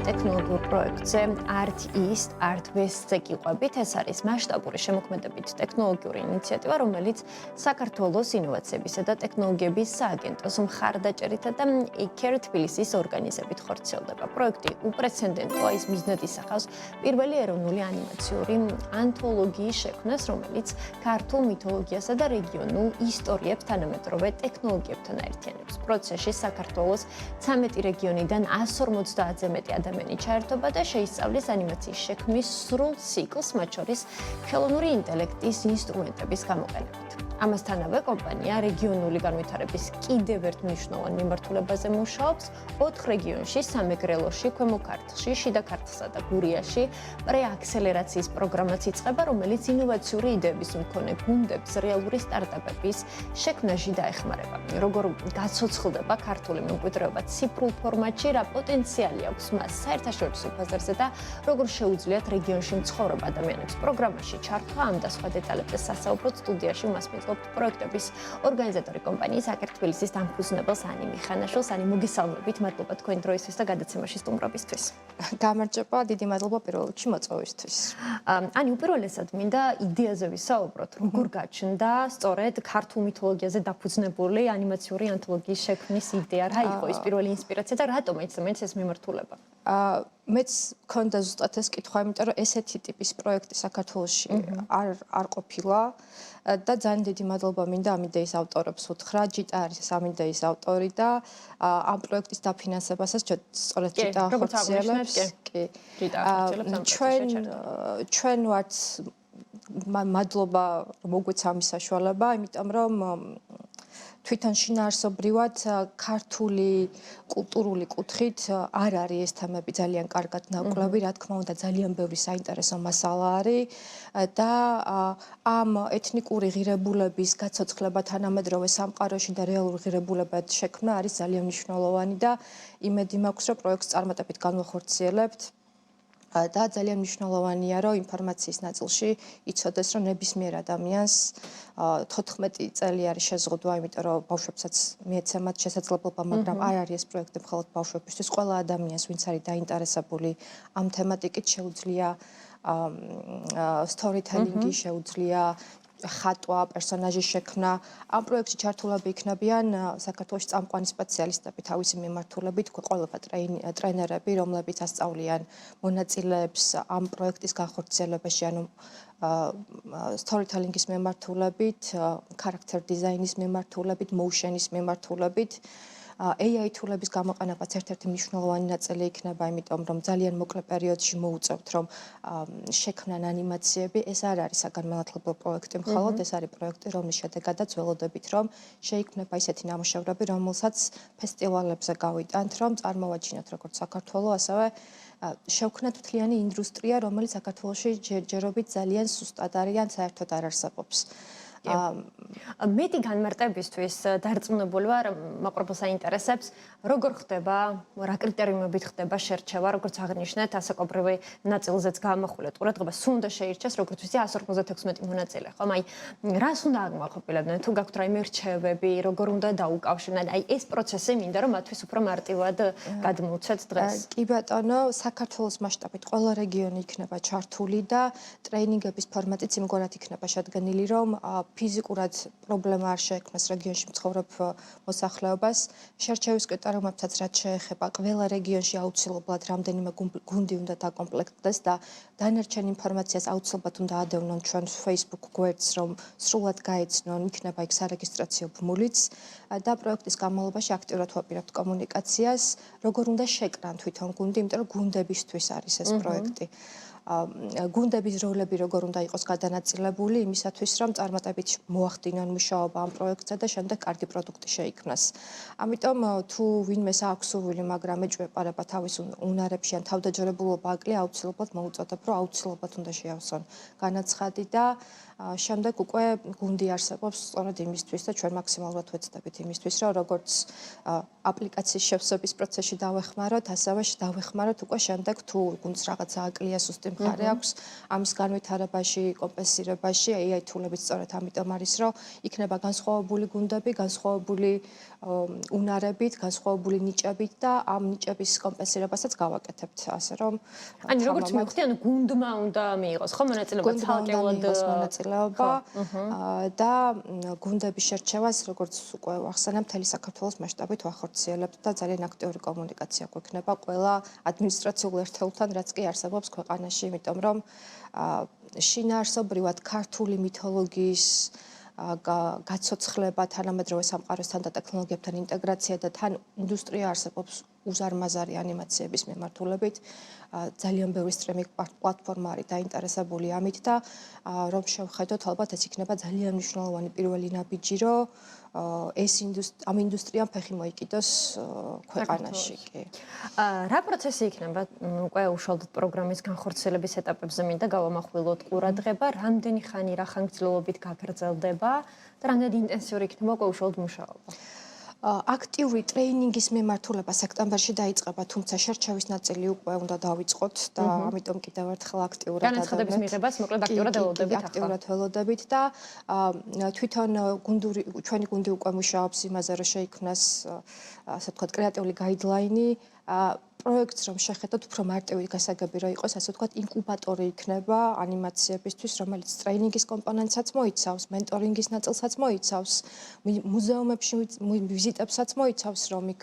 ტექნოლოგიურ პროექტზე Art East, Art West-ზე გიყვებით. ეს არის მასშტაბური შემოქმედებით ტექნოლოგიური ინიციატივა, რომელიც საქართველოს ინოვაციებისა და ტექნოლოგიების სააგენტოს მხარდაჭერითა და EKER თბილისის ორგანიზებით ხორციელდება. პროექტი უპრეცედენტოა, ის მიზნად ისახავს პირველი ეროვნული ანიმაციური ანთოლოგიის შექმნას, რომელიც ქართულ მითოლოგიასა და რეგიონულ ისტორიებს თანამედროვე ტექნოლოგიებთან აერთიანებს. პროცესში საქართველოს 13 რეგიონიდან 150-ზე მეტი ადამიანი ჩაერთობა და შეისწავლის ანიმაციის შექმნის სრულ ციკლს, მათ შორის ხელოვნური ინტელექტის ინსტრუმენტების გამოყენებით. ამასთანავე კომპანია რეგიონული განვითარების კიდევ ერთ მნიშვნელოვან მიმართულებაზე მუშაობს 4 რეგიონში, სამეგრელოში, ქვემო ქართლში, შიდა ქართლსა და გურიაში პრეაქსელერაციის პროგრამაც იწყება, რომელიც ინოვაციური იდეების მქონე გუნდებს რეალური სტარტაპების შექმნაში დაეხმარება. როგორ გაცოცხლდება ქართული მემკვიდრეობა ციფრულ ფორმატში, რა პოტენციალი აქვს მას საერთაშორისო ბაზარზე და როგორ შეუძლიათ რეგიონში მცხოვრებ ადამიანებს პროგრამაში ჩართვა, ამ და სხვა დეტალებზე სასაუბროთ სტუდიაში მას პროექტების ორგანიზატორი კომპანიის EKER თბილისის დამფუძნებელს ანი მიხანაშვილს. ანი, მოგესალმებით, მადლობა თქვენი დროისთვის და გადაცემაში სტუმრობისთვის. გამარჯობა, დიდი მადლობა პირველ რიგში მოწვევისთვის. ანი, უპირველესად მინდა იდეაზე ვისაუბროთ, როგორ გაჩნდა სწორედ ქართულ მითოლოგიაზე დაფუძნებული ანიმაციური ანთოლოგიის შექმნის იდეა, რა იყო ის პირველი ინსპირაცია და რატომ მაინც ეს მიმართულება? მეც მქონდა ზუსტად ეს კითხვა, იმიტომ რომ ესეთი ტიპის პროექტი საქართველოში არ ყოფილა და ძალიან დიდი მადლობა მინდა ამ იდეის ავტორებს უთხრა. ჯიტა არის ამ იდეის ავტორი და ამ პროექტის დაფინანსებასაც სწორედ ჯიტა ახორციელებს. კი. ჩვენ ვართ მადლობა მოგვეცა ამის საშუალება, იმიტომ რომ თვითონ შინაარსობრივად ქართული კულტურული კუთხით არ არის ეს თემები ძალიან კარგად ნაკვლევი, რა თქმა უნდა ძალიან ბევრი საინტერესო მასალა არის და ამ ეთნიკური ღირებულების გაცოცხლება თანამედროვე სამყაროში და რეალური ღირებულებად შექმნა არის ძალიან მნიშვნელოვანი და იმედი მაქვს, რომ პროექტს წარმატებით განვახორციელებთ. და ძალიან მნიშვნელოვანია, რომ ინფორმაციის ნაწილში იცოდეს, რომ ნებისმიერ ადამიანს 14 წელი არის შეზღუდვა, იმიტომ რომ ბავშვებსაც მიეცემათ შესაძლებლობა, მაგრამ არ არის ეს პროექტი მხოლოდ ბავშვებისთვის. ყველა ადამიანს, ვინც არის დაინტერესებული ამ თემატიკით, შეუძლია storytelling-ი, შეუძლია ხატვა, პერსონაჟის შექმნა. ამ პროექტში ჩართულები იქნებიან საქართველოს წამყვანი სპეციალისტები, თავისი მიმართულებით, ყველა ტრენერები, რომლებიც ასწავლიან მონაწილეებს ამ პროექტის განხორციელებაში, ანუ storytelling-ის მიმართულებით, character design-ის მიმართულებით, motion-ის მიმართულებით. AI თულების გამოყენებაც ერთ-ერთი მნიშვნელოვანი ნაწილი იქნება, იმიტომ რომ ძალიან მოკლე პერიოდში მოუწევთ, რომ შექმნან ანიმაციები. ეს არ არის საგანმანათლებლო პროექტი მხოლოდ, ეს არის პროექტი, რომლის შედეგადაც ველოდებით, რომ შეიქმნება ისეთი ნამუშევრები, რომელსაც ფესტივალებზე გავიტანთ, რომ წარმოვაჩინოთ როგორც საქართველოს, ასევე შევქმნათ მთლიანი ინდუსტრია, რომელიც საქართველოში ჯერჯერობით ძალიან სუსტად არის ან საერთოდ არ არსებობს. მეტი განმარტებისთვის დარწმუნებული ვარ, მაყურებელს აინტერესებს, როგორ ხდება, რა კრიტერიუმებით ხდება შერჩევა, როგორც აღნიშნეთ, ასაკობრივი ნაწილზეც გაამახვილეთ ყურადღება, სულ უნდა შეირჩეს, როგორც ვიცი, 156 მონაწილე, ხომ? აი, რას უნდა აღმოაყოფილებდნენ? თუ გაქვთ რაიმე რჩევები, როგორ უნდა დაუკავშირნათ? აი, ეს პროცესი მინდა, რომ მათთვის უფრო მარტივად გადმოვცეთ დღეს. კი ბატონო, საქართველოს მასშტაბით ყველა რეგიონი იქნება ჩართული და ტრეინინგების ფორმატიც იმგვარად იქნება შედგენილი, რომ ფიზიკურად პრობლემა არ შეექმნას რეგიონში მცხოვრებ მოსახლეობას. შერჩევის კრიტერიუმებსაც რაც შეეხება, ყველა რეგიონში აუცილებლად რამდენიმე გუნდი უნდა დაკომპლექტდეს და დანარჩენ ინფორმაციას აუცილებლად უნდა ადევნონ ჩვენ Facebook გვერდს, რომ სრულად გაეცნონ, იქნება იქ სარეგისტრაციო ბმულიც და პროექტის განმავლობაში აქტიურად ვაპირებთ კომუნიკაციას, როგორ უნდა შეკრან თვითონ გუნდი, იმიტომ რომ გუნდებისთვის არის ეს პროექტი. გუნდების როლები როგორ უნდა იყოს გადანაწილებული იმისათვის, რომ წარმატებით მოახდინონ მუშაობა ამ პროექტზე და შემდეგ კარგი პროდუქტი შეიქმნას. ამიტომ თუ ვინმეს აქვს სურვილი, მაგრამ ეჭვეპარება თავის უნარებში ან თავდაჯერებულობა აკლია, აუცილებლად მოუწოდებ, რომ აუცილებლად უნდა შეავსონ განაცხადი და შემდეგ უკვე გუნდი არსებობს სწორედ იმისთვის და ჩვენ მაქსიმალურად ვეცდებით იმისთვის, რომ როგორც აპლიკაციის შევსების პროცესში დავეხმაროთ, ასევე დავეხმაროთ უკვე შემდეგ თუ გუნდს რაღაცა აკლია სუსტი მხარე აქვს, ამის განვითარებაში, კომპენსირებაში AI თულებით სწორედ ამიტომ არის, რომ იქნება განსხვავებული გუნდები, განსხვავებული უნარებით, განსხვავებული ნიჭებით და ამ ნიჭების კომპენსირებასაც გავაკეთებთ, ასე რომ ანუ როგორც მივხვდი, ანუ გუნდმა უნდა მიიღოს ხო მონაწილეობა ცალკეულად მონაწილეობა და გუნდების შერჩევას როგორც უკვე ვახსენე მთელი საქართველოს მასშტაბით ვახორციელებთ და ძალიან აქტიური კომუნიკაცია გვექნება ყველა ადმინისტრაციულ ერთეულთან, რაც კი არსებობს ქვეყანაში, იმიტომ რომ შინაარსობრივად ქართული მითოლოგიის გაცოცხლება, თანამედროვე სამყაროსთან და ტექნოლოგიებთან ინტეგრაცია და თან ინდუსტრია არსებობს უზარმაზარი ანიმაციების მიმართულებით. ძალიან ბევრი სტრიმინგ პლატფორმა არის დაინტერესებული ამით და რომ შევხედოთ, ალბათ ეს იქნება ძალიან მნიშვნელოვანი პირველი ნაბიჯი, რომ ამ ინდუსტრიამ ფეხი მოიკიდოს ქვეყანაში. რა პროცესი იქნება უკვე უშუალოდ პროგრამის განხორციელების ეტაპებზე მინდა გავამახვილოთ ყურადღება, რამდენი ხანი რა ხანგრძლივობით გაგრძელდება და რამდენი ინტენსიური იქნება უკვე უშუალოდ მუშაობა. აქტიური ტრეინინგის მიმართულება სექტემბერში დაიწყება, თუმცა შერჩევის ნაწილი უკვე უნდა დავიწყოთ და ამიტომ კიდევ ერთხელ აქტიურად განაცხადების მიღებას მოკლედ აქტიურად ველოდებით ახლა. აქტიურად ველოდებით და თვითონ ჩვენი გუნდი უკვე მუშაობს იმაზე, რომ შეიქმნას ასე ვთქვათ კრეატიული გაიდლაინი პროექტს რომ შეხედოთ უფრო მარტივი გასაგები რომ იყოს, ასე ვთქვათ, ინკუბატორი იქნება ანიმაციებისთვის, რომელიც ტრეინინგის კომპონენტსაც მოიცავს, მენტორინგის ნაწილსაც მოიცავს, მუზეუმებში ვიზიტებსაც მოიცავს, რომ იქ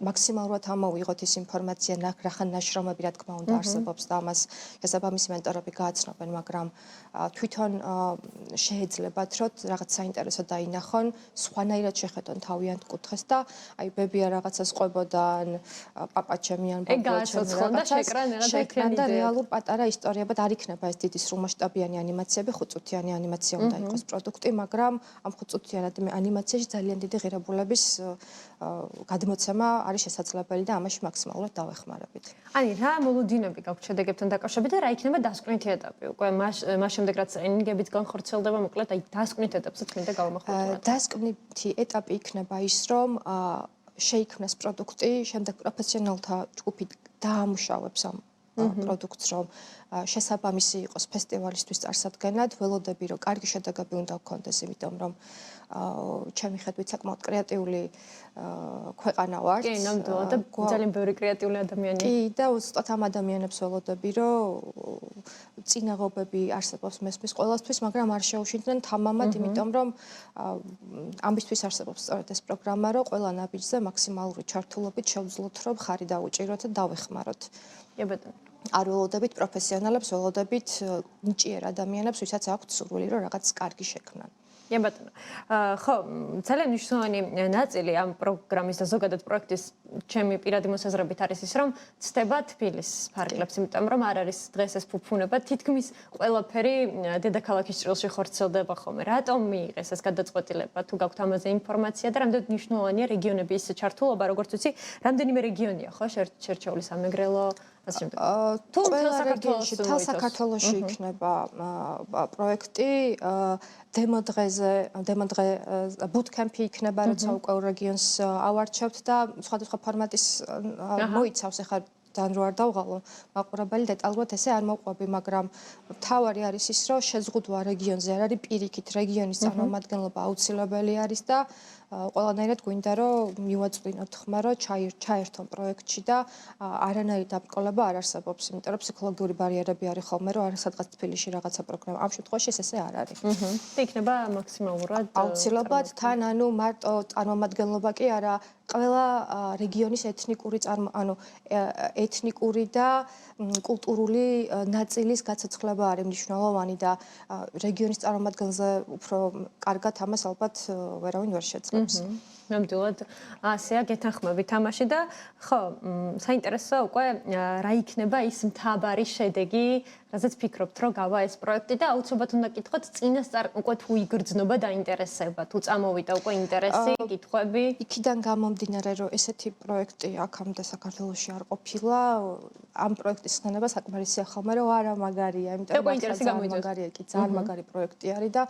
მაქსიმალურად ამოვიღოთ ის ინფორმაცია, რახან ნაშრომები, რა თქმა უნდა, არსებობს და ამას შესაბამისი მენტორები გააცნობენ, მაგრამ თვითონ შეეძლებათ, რომ რაღაც საინტერესო დაინახონ, სხვანაირად შეხედონ თავიანთ კუთხეს და აი ბებია რაღაცას ყვებოდან, პაპაჩემი ან ბაბუაჩემი შეკრან და რეალურ პატარა ისტორიებად არ იქნება ეს დიდი სრულმასშტაბიანი ანიმაციები, ხუთწუთიანი ანიმაცია უნდა იყოს პროდუქტი, მაგრამ ამ ხუთწუთიან ანიმაციაში ძალიან დიდი ღირებულების გადმოცემა არის შესაძლებელი და ამაში მაქსიმალურად დავეხმარებით. Ani რა მოლოდინები გაქვთ შედეგებთან დაკავშირებით და რა იქნება დასკვნითი ეტაპი? უკვე მას შემდეგ რაც ტრეინინგებიც განხორციელდება, მოკლედ აი დასკვნით ეტაპსაც მინდა გავამახვილოთ. დასკვნითი ეტაპი იქნება ის, რომ შეიქმნას პროდუქტი, შემდეგ პროფესიონალთა ჯგუფი დაამუშავებს ამ პროდუქტს, რომ შესაბამისი იყოს ფესტივალისთვის წარსადგენად, ველოდები, რომ კარგი შედეგები უნდა გქონდეს, იმიტომ რომ ჩემი ხედვით საკმაოდ კრეატიული ქვეყანა ვართ. კი, ნამდვილად და ძალიან ბევრი კრეატიული ადამიანი. კი, და უბრალოდ ამ ადამიანებს ველოდები, რომ წინაღობები არსებობს მესმის ყველასთვის, მაგრამ არ შეუშინდნენ თამამად, იმიტომ რომ ამისთვის არსებობს სწორედ ეს პროგრამა, რომ ყველა ნაბიჯზე მაქსიმალური ჩართულობით შევძლოთ, რომ ხარი დაუჭიროთ და დავეხმაროთ. კი ბატონო. არ ველოდებით პროფესიონალებს, ველოდებით ნიჭიერ ადამიანებს, ვისაც აქვთ სურვილი, რომ რაღაც კარგი შექმნან. კი ბატონო. ხო, ძალიან მნიშვნელოვანი ნაწილი ამ პროგრამის და ზოგადად პროექტის ჩემი პირადი მოსაზრებით არის ის, რომ ცდება თბილისის ფარგლებს, იმიტომ რომ არ არის დღეს ეს ფუფუნება, თითქმის ყველაფერი დედაქალაქის ჭრილში ხორციელდება ხოლმე. რატომ მიიღეს ეს გადაწყვეტილება? თუ გაქვთ ამაზე ინფორმაცია და რამდენად მნიშვნელოვანია რეგიონების ჩართულობა, როგორც ვიცი, რამდენიმე რეგიონია ხო შერჩეული სამეგრელო თუ მთელ საქართველოში იქნება პროექტი დემოდღე ბუთკემპი იქნება, როცა უკვე რეგიონს ავარჩევთ და სხვადასხვა ფორმატის მოიცავს ახლა ძალიან რო არ დავღალო მაყურებელი დეტალურად ესე არ მოვყვები, მაგრამ მთავარი არის ის, რომ შეზღუდვა რეგიონზე არ არის პირიქით, რეგიონის წარმომადგენლობა აუცილებელი არის და ყველანაირად გვინდა რომ მივაწვინოთ ხმა, რომ ჩაერთონ პროექტში და არანაირი დაბრკოლება არ არსებობს, იმიტომ რომ ფსიქოლოგიური ბარიერები არის ხოლმე, რომ არის სადღაც თბილისში რაღაცა პროგრამა. ამ შემთხვევაში ესე არ არის. და იქნება მაქსიმალურად აუცილებლად თან ანუ მარტო წარმომადგენლობა კი არა, ყველა რეგიონის ეთნიკური და კულტურული ნაწილის გაცოცხლება არის მნიშვნელოვანი და რეგიონის წარმომადგენელზე უფრო კარგად ამას ალბათ ვერავინ ვერ შეძლებს. ნამდვილად ასეა გეთანხმები თამაში და ხო, საინტერესოა უკვე რა იქნება ის მთავარი შედეგი, რაზეც ფიქრობთ, რომ გავა ეს პროექტი და აუცილებლად უნდა გითხოთ წინასწარ უკვე თუ იგრძნობა დაინტერესება, თუ წამოვიდა უკვე ინტერესი, კითხვები. იქიდან გამომდინარე, რომ ესეთი პროექტი აქამდე საქართველოში არ ყოფილა, ამ პროექტის ხსნება საკმარისია ხოლმე, რომ არა მაგარია, იმიტომ რომ ინტერესი გამოიწვევს. მაგარია, კი ძალიან მაგარი პროექტი არის და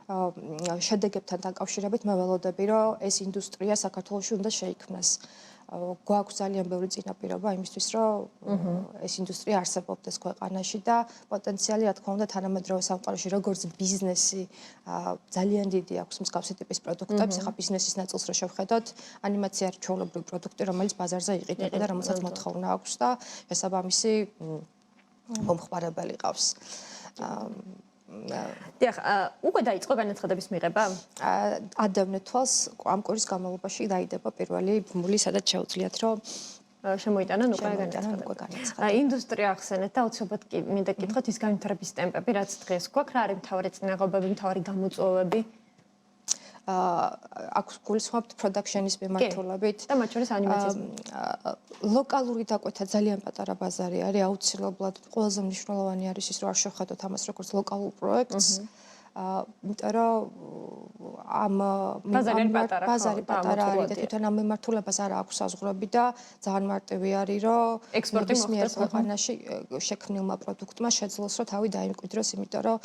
შედეგებთან დაკავშირებით მე ველოდები, რომ ეს ინდუსტრია საქართველოში უნდა შეიქმნას. გვაქვს ძალიან ბევრი წინაპირობა იმისთვის, რომ ეს ინდუსტრია არსებობდეს ქვეყანაში და პოტენციალი, რა თქმა უნდა, თანამედროვე სამყაროში როგორც ბიზნესი ძალიან დიდი აქვს მსგავსი ტიპის პროდუქტებს. ახლა ბიზნესის ნაწილს რო შევხედოთ, ანიმაცია არის ჩვეულებრივი პროდუქტი, რომელიც ბაზარზე იყიდება და რომელსაც მოთხოვნა აქვს და შესაბამისი მომხმარებელი ყავს. დიახ, უკვე დაიწყო განაცხადების მიღება? ადევნე თვალს ამ კვირის განმავლობაში დაიდება პირველი ბმული, სადაც შეუძლიათ, რომ შემოიტანონ უკვე განაცხადება. ინდუსტრია ახსენეთ და აუცილებლად კი მინდა გითხოთ ის განვითარების ტემპები, რაც დღეს გვაქვს, რა არის მთავარი წინაღობები, მთავარი გამოწვევები? აქვს გულისხმობთ პროდაქშენის მიმართულებით და მათ შორის ანიმაციის ლოკალური დაკვეთა ძალიან პატარა ბაზარი არის აუცილებლად ყველაზე მნიშვნელოვანი არის ის რომ არ შევხედოთ ამას როგორც ლოკალურ პროექტს იმიტომ რომ ამ ბაზარი პატარა არის და თვითონ ამ მიმართულებას არ აქვს საზღვრები და ძალიან მარტივი არის რომ ექსპორტი მოხდეს ქვეყანაში შექმნილმა პროდუქტმა შეძლოს რომ თავი დაიმკვიდროს იმიტომ რომ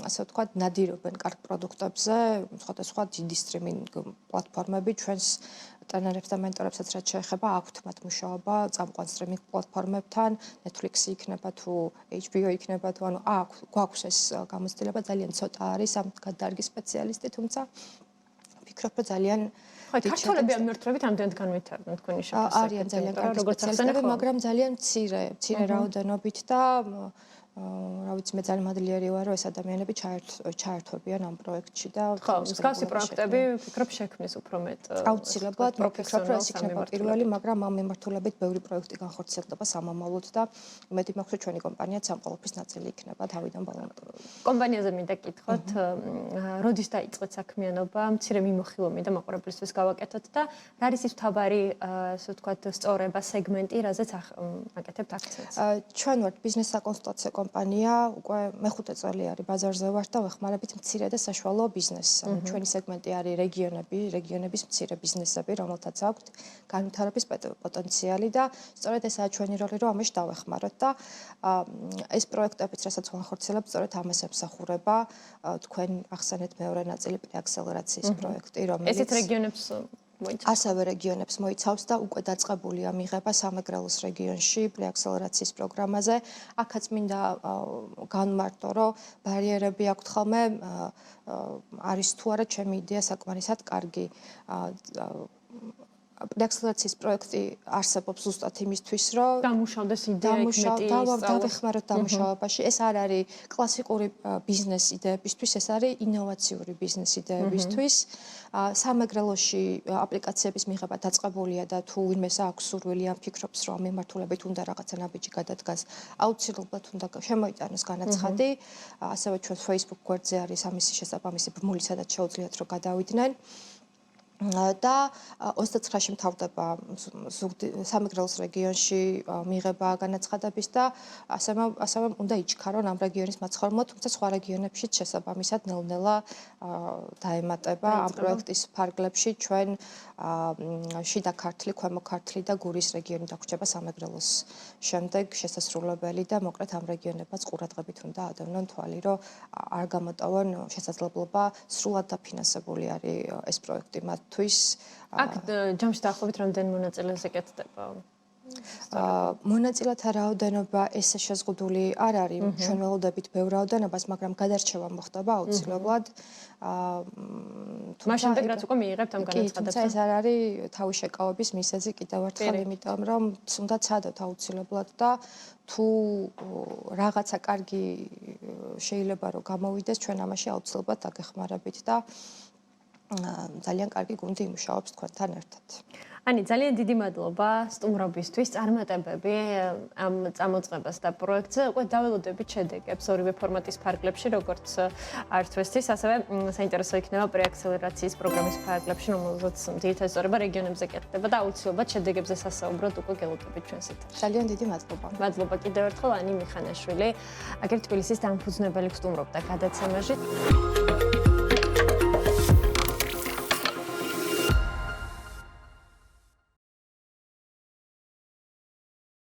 ასე ვთქვათ ნადირობენ კარგ პროდუქტებზე სხვადასხვა დიდი სტრიმინგ პლატფორმები ჩვენს ტრენერებს და მენტორებსაც რაც შეეხება აქვთ მათ მუშაობა წამყვან სტრიმინგ პლატფორმებთან Netflix-ი იქნება თუ HBO იქნება თუ ანუ გვაქვს ეს გამოცდილება ძალიან ცოტა არის ამ დარგი სპეციალისტი თუმცა ვფიქრობ რომ ძალიან ქართველები ამ მიმართულებით ამდენად განვითარდნენ თქვენი შეფასებით არიან ძალიან კარგი სპეციალისტები მაგრამ ძალიან მცირე რაოდენობით და რა ვიცი მე ძალიან მადლიერი ვარ რომ ეს ადამიანები ჩაერთვებიან ამ პროექტში და ხო მსგავსი პროექტები ვფიქრობ შექმნის უფრო მეტ აუცილებლად ვფიქრობ რომ ეს იქნება პირველი მაგრამ ამ მიმართულებით ბევრი პროექტი განხორციელდება სამომავლოდ და იმედი მაქვს რომ ჩვენი კომპანიაც ამ ყოველფრის ნაწილი იქნება თავიდან ბოლომდე კომპანიაზე მინდა გითხოთ როდის დაიწყეთ საქმიანობა მცირე მიმოხილვები და მაყურებლისთვის გავაკეთოთ და რა არის ის მთავარი ასე ვთქვათ სწორება სეგმენტი რაზეც აკეთებთ აქცენტს ჩვენ ვართ ბიზნეს საკონსულტაციო კომპანია უკვე მეხუთე წელი არის ბაზარზე ვართ და ვეხმარებით მცირე და საშუალო ბიზნესს. ჩვენი სეგმენტი არის რეგიონების მცირე ბიზნესები, რომელთაც აქვთ განვითარების პოტენციალი და სწორედ ესაა ჩვენი როლი, რომ ამაში დავეხმაროთ და ეს პროექტებიც, რასაც ვახორციელებთ, სწორედ ამას ემსახურება. თქვენ ახსენეთ მეორე ნაწილი პრეაქსელერაციის პროექტი, რომელიც ესეც რეგიონებს ასევე რეგიონებს მოიცავს და უკვე დაწყებულია მიღება სამეგრელოს რეგიონში პრეაქსელერაციის პროგრამაზე. აქაც მინდა განმარტო, რომ ბარიერები აქვთ ხოლმე არის თუ არა ჩემი იდეა საკმარისად კარგი. პრეაქსელერაციის პროექტი არსებობს ზუსტად იმისთვის, რომ დამუშავდეს იდეა დავეხმაროთ დამუშავებაში. ეს არ არის კლასიკური ბიზნეს იდეებისთვის, ეს არის ინოვაციური ბიზნეს იდეებისთვის. სამეგრელოში აპლიკაციების მიღება დაწყებულია და თუ ვინმეს აქვს სურვილი ან ფიქრობს, რომ ამ მიმართულებით უნდა რაღაცა ნაბიჯი გადადგას, აუცილებლად უნდა შემოიტანოს განაცხადი. ასევე ჩვენ Facebook გვერდზე არის ამისი შესაბამისი ბმული, სადაც შეუძლიათ რომ გადავიდნენ. და 29-ში მთავრდება სამეგრელოს რეგიონში მიღება განაცხადების და ასევე უნდა იჩქარონ ამ რეგიონის მაცხოვრებლად, თუმცა სხვა რეგიონებშიც შესაბამისად ნელ-ნელა დაემატება ამ პროექტის ფარგლებში ჩვენ შიდა ქართლი, ქვემო ქართლი და გურის რეგიონი დაგვრჩება სამეგრელოს შემდეგ შესასრულებელი და მოკლედ ამ რეგიონებაც ყურადღებით უნდა ადევნონ თვალი, რომ არ გამოტოვონ შესაძლებლობა სრულად დაფინანსებული არის ეს პროექტი მათთვის. აქ ჯამში დაახლოებით რამდენი მონაწილეზე კეთდება? მონაწილეთა რაოდენობა ესე შეზღუდული არ არის. ჩვენ ველოდებით ბევრ რაოდენობას, მაგრამ გადარჩევა მოხდება აუცილებლად. მას შემდეგ რაც უკვე მიიღებთ ამ განაცხადებს. თუმცა ეს არ არის თავის შეკავების მიზეზი კიდევ ერთხელ, იმიტომ რომ უნდა ცადოთ აუცილებლად და თუ რაღაცა კარგი შეიძლება რომ გამოვიდეს, ჩვენ ამაში აუცილებლად დაგეხმარებით და ძალიან კარგი გუნდი იმუშავებს თქვენთან ერთად. Ანი, ძალიან დიდი მადლობა სტუმრობისთვის, წარმატებები ამ წამოწყებას და პროექტზე. უკვე დაველოდებით შედეგებს ორივე ფორმატის ფარგლებში, როგორც ArtFest-ის, ასევე საინტერესო იქნება პრეაქსელერაციის პროგრამის ფარგლებში, რომელზეც ძირითადად სწორება რეგიონებზე კეთდება და აუცილებლად შედეგებზე სასაუბრად უკვე გელოდებით ჩვენს ეთერში. ძალიან დიდი მადლობა. მადლობა კიდევ ერთხელ ანი მიხანაშვილი, აგერ თბილისის დამფუძნებელი სტუმრობდა გადაცემაში.